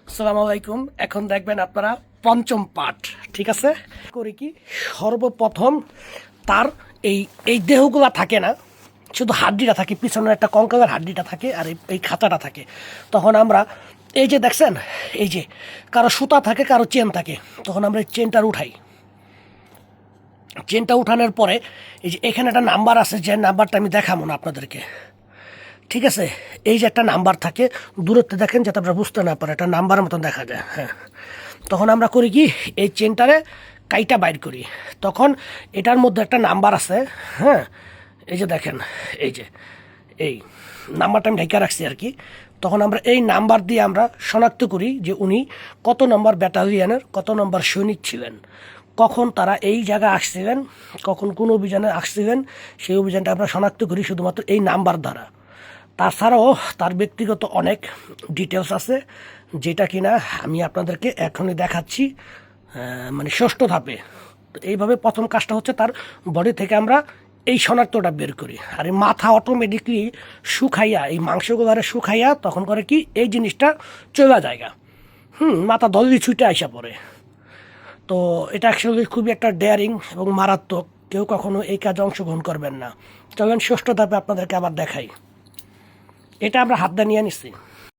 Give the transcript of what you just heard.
আসসালামু আলাইকুম। এখন দেখবেন আপনারা পঞ্চম পাঠ, ঠিক আছে? করি কি, সর্বপ্রথম তার এই এই দেহগুলা থাকে না, শুধু হাড্ডিটা থাকে, পিছনের একটা কঙ্কালের হাড্ডিটা থাকে আর এই খাঁচাটা থাকে। তখন আমরা এই যে দেখছেন, এই যে কারো সুতা থাকে, কারো চেন থাকে, তখন আমরা এই চেনটার উঠাই। চেনটা উঠানোর পরে এই যে এখানে একটা নাম্বার আছে, যে নাম্বারটা আমি দেখাবো না আপনাদেরকে, ঠিক আছে? এই যে একটা নাম্বার থাকে, দূরত্বে দেখেন যাতে আপনারা বুঝতে না পারে, একটা নাম্বারের মতন দেখা যায়। হ্যাঁ, তখন আমরা করি কি, এই চেনটারে কাইটা বাইর করি। তখন এটার মধ্যে একটা নাম্বার আছে। হ্যাঁ, এই যে দেখেন, এই যে এই নাম্বারটা আমি ঢেকে রাখছি আর কি। তখন আমরা এই নাম্বার দিয়ে আমরা শনাক্ত করি যে উনি কত নম্বর ব্যাটালিয়নের কত নম্বর সৈনিক ছিলেন, কখন তারা এই জায়গায় আসছিলেন, কখন কোন অভিযানে আসছিলেন, সেই অভিযানটা আমরা শনাক্ত করি শুধুমাত্র এই নাম্বার দ্বারা। তাছাড়াও তার ব্যক্তিগত অনেক ডিটেলস আছে, যেটা কিনা আমি আপনাদেরকে এখনই দেখাচ্ছি, মানে ষষ্ঠ ধাপে। তো এইভাবে প্রথম কাজটা হচ্ছে তার বডি থেকে আমরা এই শনাক্তটা বের করি। আর এই মাথা অটোমেটিকলি শুকাইয়া, এই মাংসগুলারে শুকাইয়া তখন করে কি, এই জিনিসটা চলে জায়গা। মাথা দলি ছুটে আসা পড়ে। তো এটা অ্যাকচুয়ালি খুবই একটা ডেয়ারিং এবং মারাত্মক, কেউ কখনো এই কাজে অংশগ্রহণ করবেন না। চলেন ষষ্ঠ ধাপে আপনাদেরকে আবার দেখাই। এটা আমরা হাত দিয়ে নিয়ে নিচ্ছি।